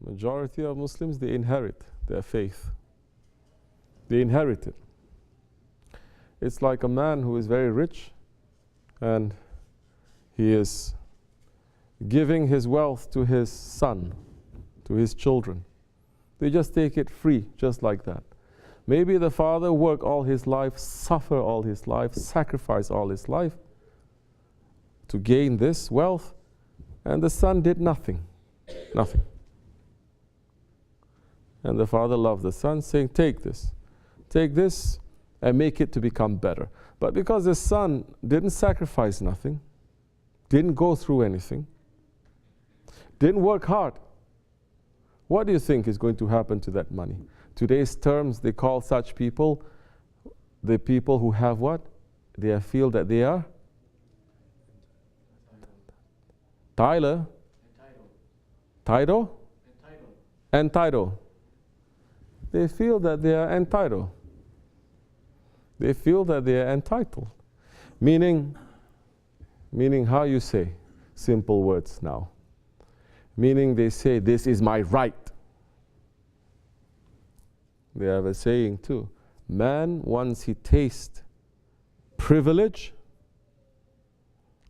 Majority of Muslims, they inherit their faith. They inherit it. It's like a man who is very rich and he is giving his wealth to his son, to his children. They just take it free, just like that. Maybe the father worked all his life, suffer all his life, sacrifice all his life to gain this wealth, and the son did nothing. Nothing. And the father loved the son, saying, take this and make it to become better. But because the son didn't sacrifice nothing, didn't go through anything, didn't work hard, what do you think is going to happen to that money? Today's terms, they call such people the people who have what? They feel that they are Tyler. Entitled. Entitled. They feel that they are entitled. They feel that they are entitled. Meaning how you say? Simple words now. Meaning they say, this is my right. They have a saying too. Man, once he tastes privilege,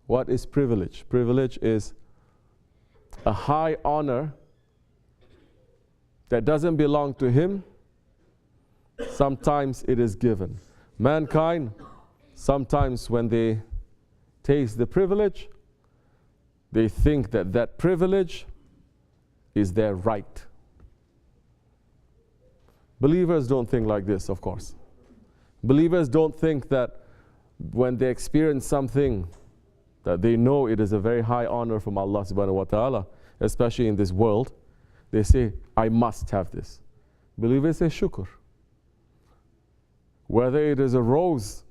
what is privilege? Privilege is a high honor that doesn't belong to him. Sometimes it is given. Mankind, sometimes when they taste the privilege, they think that that privilege is their right. Believers don't think like this, of course. Believers don't think that when they experience something that they know it is a very high honor from Allah subhanahu wa ta'ala, especially in this world, they say, I must have this. Believers say shukr. Whether it is a rose,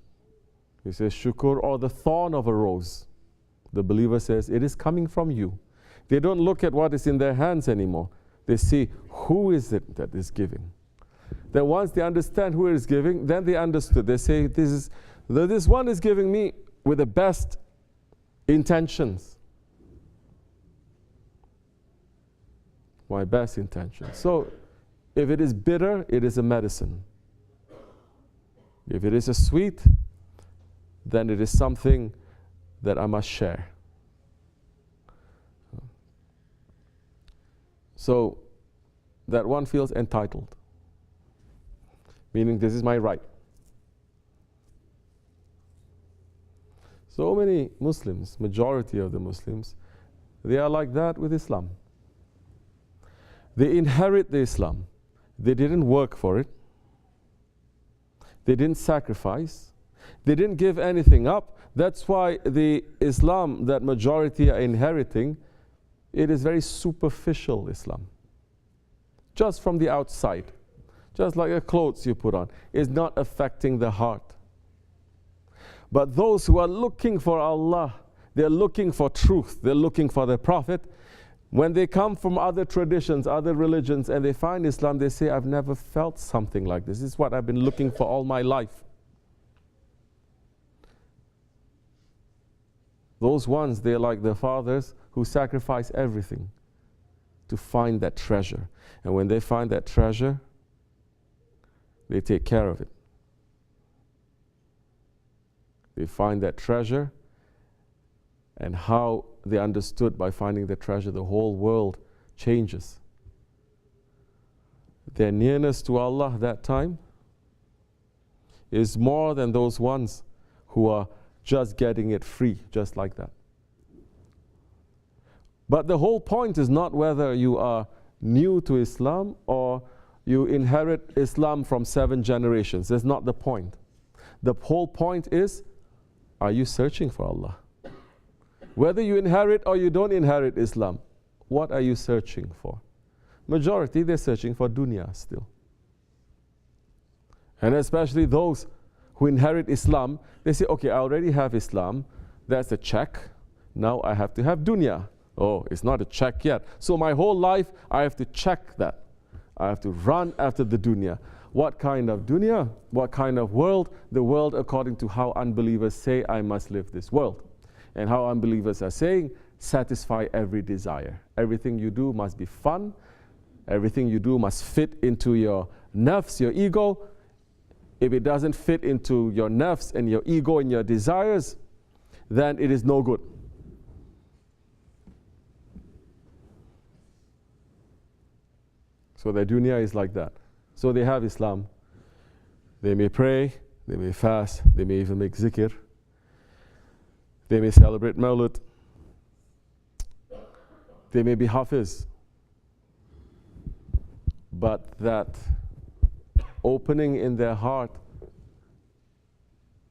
he says shukr, or the thorn of a rose, the believer says, it is coming from you. They don't look at what is in their hands anymore. They see, who is it that is giving? Then once they understand who is giving, then they understood. They say, this one is giving me with the best intentions. My best intentions. So, if it is bitter, it is a medicine. If it is a sweet, then it is something that I must share. So, that one feels entitled. Meaning, this is my right. So many Muslims, majority of the Muslims, they are like that with Islam. They inherit the Islam. They didn't work for it. They didn't sacrifice. They didn't give anything up. That's why the Islam that majority are inheriting, it is very superficial Islam. Just from the outside. Just like the clothes you put on. It's not affecting the heart. But those who are looking for Allah, they're looking for truth, they're looking for the Prophet, when they come from other traditions, other religions, and they find Islam, they say, I've never felt something like this. This is what I've been looking for all my life. Those ones, they're like the fathers who sacrifice everything to find that treasure. And when they find that treasure, they take care of it. They find that treasure, and how they understood by finding the treasure, the whole world changes. Their nearness to Allah that time is more than those ones who are just getting it free, just like that. But the whole point is not whether you are new to Islam or you inherit Islam from 7 generations. That's not the point. The whole point is, are you searching for Allah? Whether you inherit or you don't inherit Islam, what are you searching for? Majority, they're searching for dunya still. And especially those who inherit Islam, they say, okay, I already have Islam. That's a check. Now I have to have dunya. Oh, it's not a check yet. So my whole life, I have to check that. I have to run after the dunya. What kind of dunya? What kind of world? The world according to how unbelievers say, I must live this world. And how unbelievers are saying, satisfy every desire. Everything you do must be fun. Everything you do must fit into your nafs, your ego. If it doesn't fit into your nafs and your ego and your desires, then it is no good. So their dunya is like that. So they have Islam. They may pray, they may fast, they may even make zikr. They may celebrate Mawlid. They may be hafiz. But that opening in their heart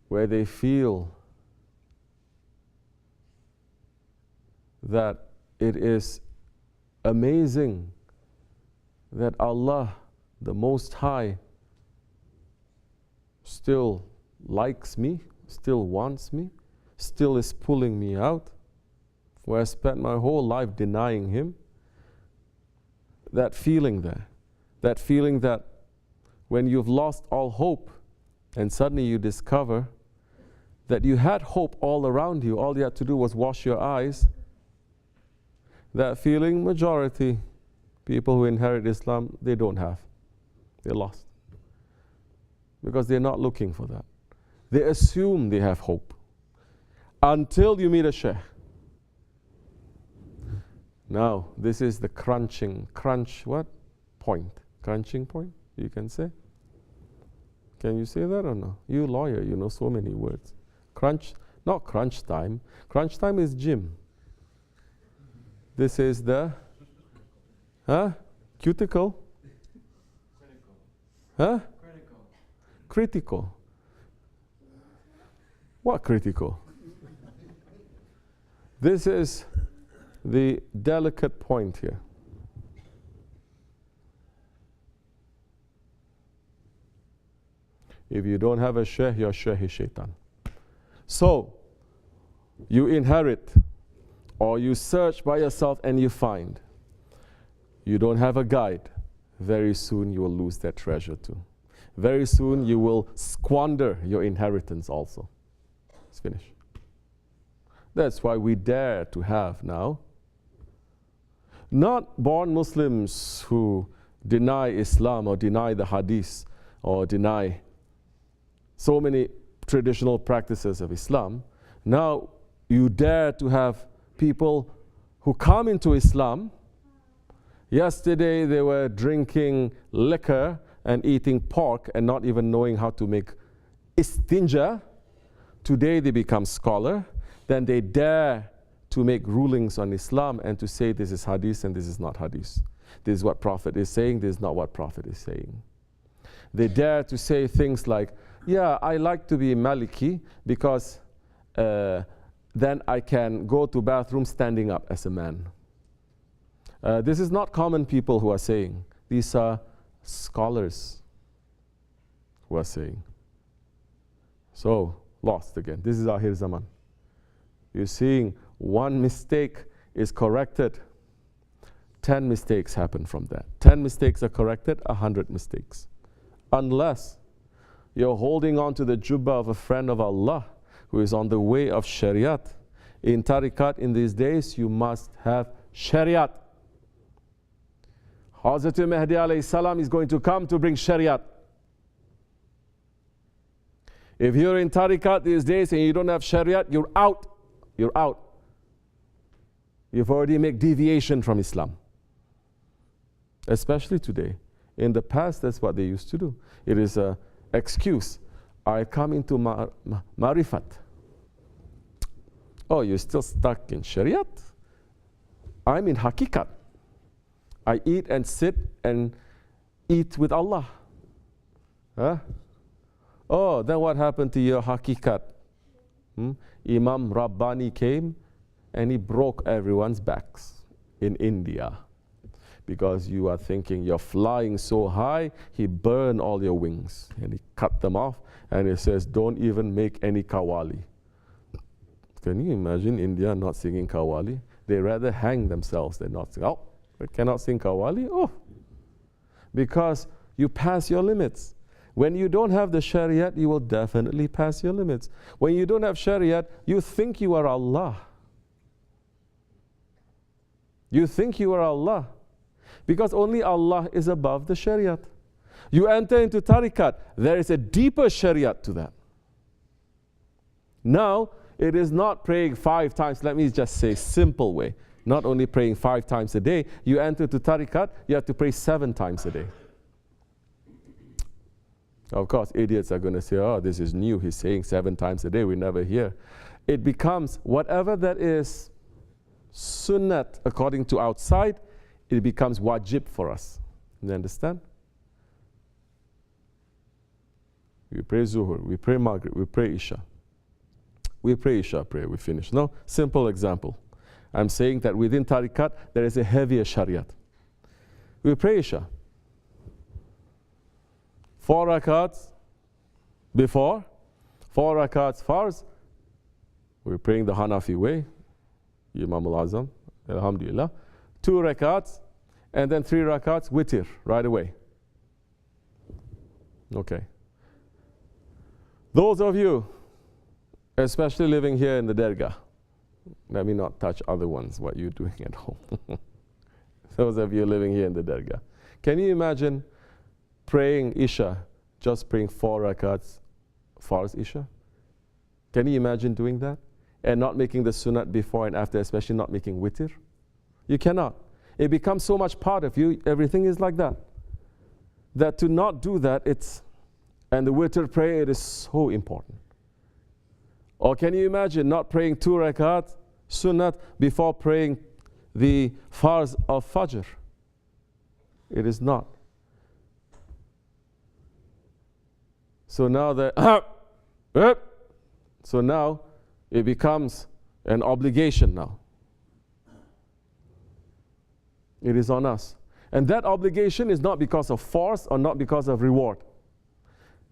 where they feel that it is amazing that Allah, the Most High, still likes me, still wants me, still is pulling me out, where I spent my whole life denying Him. That feeling there, that feeling that when you've lost all hope and suddenly you discover that you had hope all around you, all you had to do was wash your eyes. That feeling, majority people who inherit Islam, they don't have. They're lost. Because they're not looking for that. They assume they have hope until you meet a sheikh. Now, this is the crunching point? Crunching point, you can say? Can you say that or no? You lawyer, you know so many words. Crunch, not crunch time. Crunch time is gym. This is the, cuticle? Critical. Critical. What critical? This is the delicate point here. If you don't have a shaykh, your shaykh is shaitan. So, you inherit or you search by yourself and you find. You don't have a guide. Very soon you will lose that treasure too. Very soon you will squander your inheritance also. It's finished. That's why we dare to have now not born Muslims who deny Islam or deny the hadith or deny so many traditional practices of Islam. Now you dare to have people who come into Islam. Yesterday they were drinking liquor and eating pork and not even knowing how to make istinja. Today they become scholar. Then they dare to make rulings on Islam and to say this is hadith and this is not hadith. This is what Prophet is saying, this is not what Prophet is saying. They dare to say things like, yeah, I like to be Maliki because then I can go to bathroom standing up as a man. This is not common people who are saying. These are scholars who are saying. So, lost again. This is Akhir Zaman. You're seeing one mistake is corrected. 10 mistakes happen from that. 10 mistakes are corrected, 100 mistakes. Unless you're holding on to the jubbah of a friend of Allah who is on the way of Shariat. In tariqat in these days, you must have Shariat. Hazrat Mahdi alayhi salam is going to come to bring Shariat. If you're in tariqat these days and you don't have Shariat, you're out. You're out. You've already made deviation from Islam. Especially today. In the past, that's what they used to do. It is an excuse. I come into marifat. Oh, you're still stuck in Shariat? I'm in hakikat. I eat and sit and eat with Allah. Huh? Oh, then what happened to your hakikat? Imam Rabbani came and he broke everyone's backs in India. Because you are thinking you're flying so high, he burned all your wings. And he cut them off and he says, don't even make any kawali. Can you imagine India not singing kawali? They rather hang themselves than not sing. Oh, they cannot sing kawali? Oh, because you pass your limits. When you don't have the Shariat, you will definitely pass your limits. When you don't have Shariat, you think you are Allah. You think you are Allah. Because only Allah is above the Shariat. You enter into tariqat, there is a deeper Shariat to that. Now, it is not praying 5 times, let me just say simple way. Not only praying 5 times a day, you enter to tariqat, you have to pray 7 times a day. Of course, idiots are going to say, oh, this is new, he's saying 7 times a day, we never hear. It becomes whatever that is sunnat according to outside, it becomes wajib for us. You understand? We pray Zuhur, we pray Maghrib, we pray Isha. We pray Isha prayer, we finish. No, simple example. I'm saying that within tariqat, there is a heavier shariat. We pray Isha. 4 rakats before, 4 rakats farz. We're praying the Hanafi way, Imam al-Azam, alhamdulillah. 2 rakats, and then 3 rakats, witr, right away. Okay. Those of you, especially living here in the dergah, let me not touch other ones, what you're doing at home. Those of you living here in the dergah, can you imagine praying Isha, just praying 4 rakats, farz Isha? Can you imagine doing that? And not making the sunnat before and after, especially not making witr? You cannot. It becomes so much part of you, everything is like that. That to not do that, and the witr prayer, it is so important. Or can you imagine not praying 2 rakat, sunnat, before praying the farz of Fajr? It is not. So now so now it becomes an obligation now. It is on us. And that obligation is not because of force or not because of reward.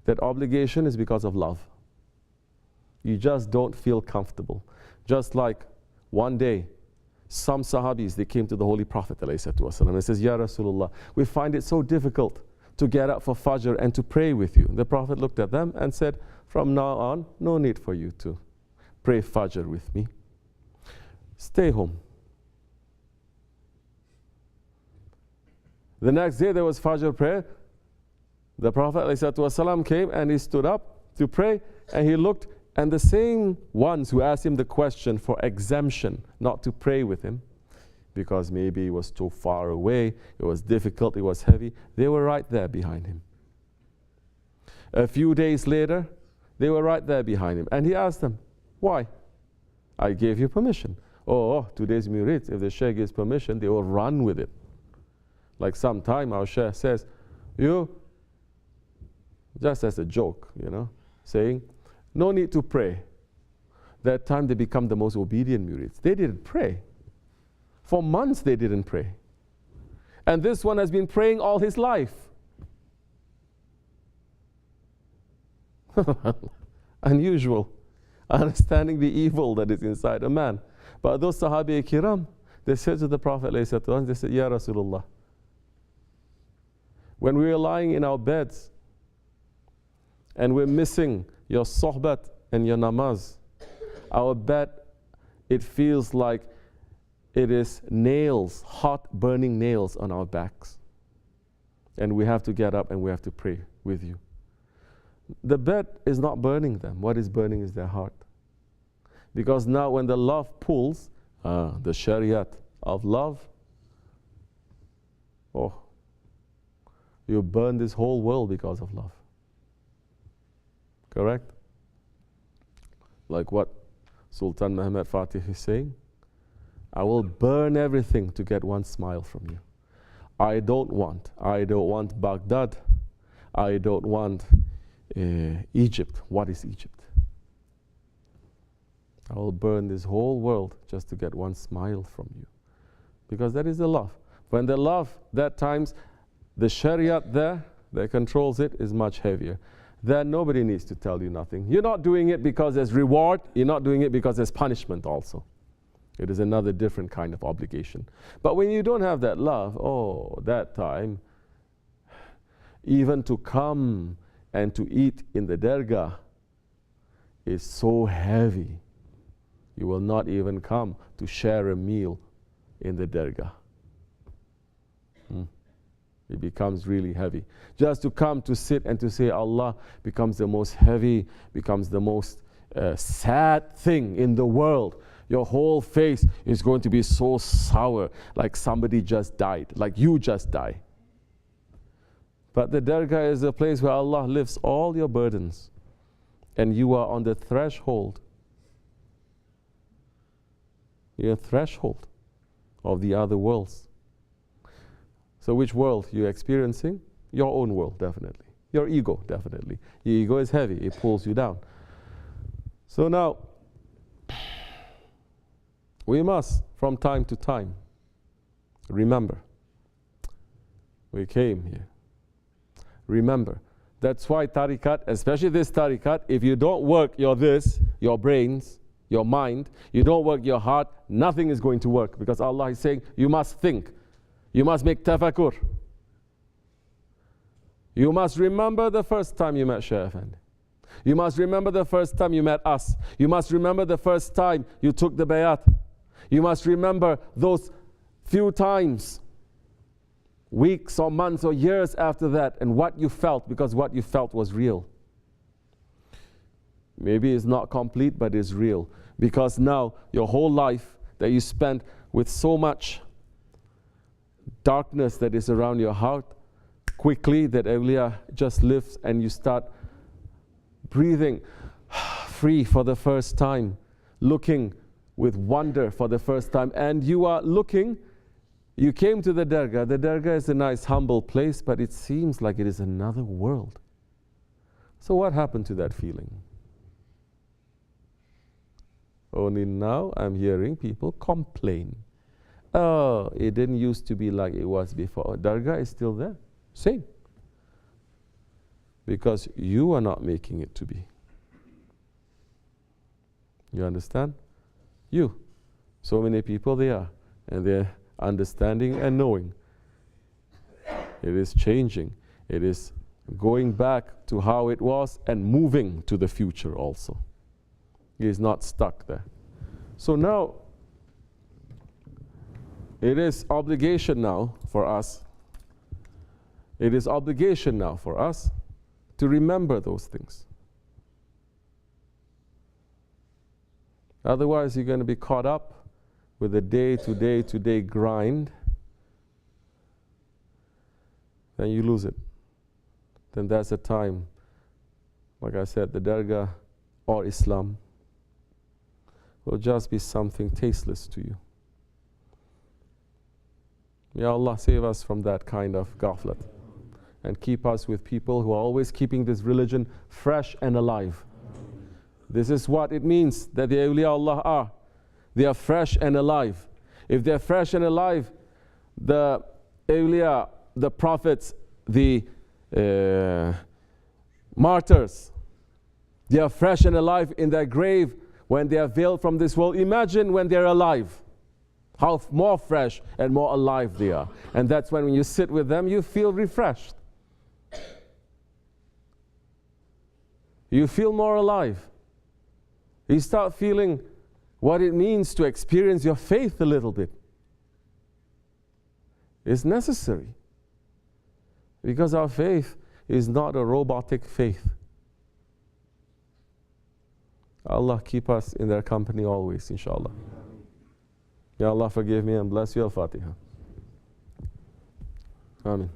That obligation is because of love. You just don't feel comfortable. Just like one day, some Sahabis, they came to the Holy Prophet ﷺ and says, Ya Rasulullah, we find it so difficult to get up for Fajr and to pray with you. The Prophet looked at them and said, from now on, no need for you to pray Fajr with me. Stay home. The next day there was Fajr prayer. The Prophet ﷺ came and he stood up to pray, and he looked, and the same ones who asked him the question for exemption not to pray with him, because maybe it was too far away, it was difficult, it was heavy, they were right there behind him. A few days later, they were right there behind him, and he asked them, why? I gave you permission. Oh, today's murid, if the Shaykh gives permission, they will run with it. Like sometime our Shaykh says, you, just as a joke, saying, no need to pray. That time they become the most obedient murids. They didn't pray. For months they didn't pray. And this one has been praying all his life. Unusual. Understanding the evil that is inside a man. But those Sahabi Kiram, they said to the Prophet, they said, Ya Rasulullah, when we are lying in our beds and we're missing your sohbat and your namaz, our bed, it feels like it is nails, hot burning nails on our backs. And we have to get up and we have to pray with you. The bed is not burning them. What is burning is their heart. Because now when the love pulls, the shariat of love, oh, you burn this whole world because of love. Correct? Like what Sultan Muhammad Fatih is saying, I will burn everything to get one smile from you. I don't want Baghdad. I don't want Egypt. What is Egypt? I will burn this whole world just to get one smile from you. Because that is the love. When the love, that times, the shariat there that controls it is much heavier. Then nobody needs to tell you nothing. You're not doing it because there's reward. You're not doing it because there's punishment also. It is another different kind of obligation. But when you don't have that love, oh, that time, even to come and to eat in the dergah is so heavy. You will not even come to share a meal in the dergah. It becomes really heavy. Just to come to sit and to say Allah becomes the most heavy, becomes the most sad thing in the world. Your whole face is going to be so sour, like somebody just died, like you just died. But the dargah is a place where Allah lifts all your burdens, and you are on the threshold. You're a threshold of the other worlds. So which world you're experiencing? Your own world, definitely. Your ego, definitely. Your ego is heavy, it pulls you down. So now, we must, from time to time, remember, we came here. Remember. That's why tariqat, especially this tariqat, if you don't work your brains, your mind, you don't work your heart, nothing is going to work, because Allah is saying, you must think. You must make tafakkur. You must remember the first time you met Shaykh Effendi. You must remember the first time you met us. You must remember the first time you took the bayat. You must remember those few times, weeks or months or years after that, and what you felt, because what you felt was real. Maybe it's not complete, but it's real. Because now your whole life that you spent with so much darkness that is around your heart, quickly that awliya just lifts and you start breathing free for the first time, looking with wonder for the first time. And you are looking, you came to the dargah. The dargah is a nice humble place, but it seems like it is another world. So what happened to that feeling? Only now I'm hearing people complain. Oh, it didn't used to be like it was before. Dargah is still there, same. Because you are not making it to be. You understand? You. So many people they are, and they're understanding and knowing. It is changing. It is going back to how it was and moving to the future also. It is not stuck there. So now, it is obligation now for us. It is obligation now for us to remember those things. Otherwise, you're going to be caught up with the day-to-day grind, then you lose it. Then that's the time, like I said, the dargah or Islam will just be something tasteless to you. Ya Allah, save us from that kind of ghaflat and keep us with people who are always keeping this religion fresh and alive. This is what it means that the awliya Allah are. They are fresh and alive. If they are fresh and alive, the awliya, the prophets, the martyrs, they are fresh and alive in their grave when they are veiled from this world. Imagine when they are alive, how more fresh and more alive they are. And that's when you sit with them, you feel refreshed. You feel more alive. You start feeling what it means to experience your faith a little bit. It's necessary. Because our faith is not a robotic faith. Allah keep us in their company always, inshallah. Ya Allah forgive me and bless you. Al-Fatiha. Amen.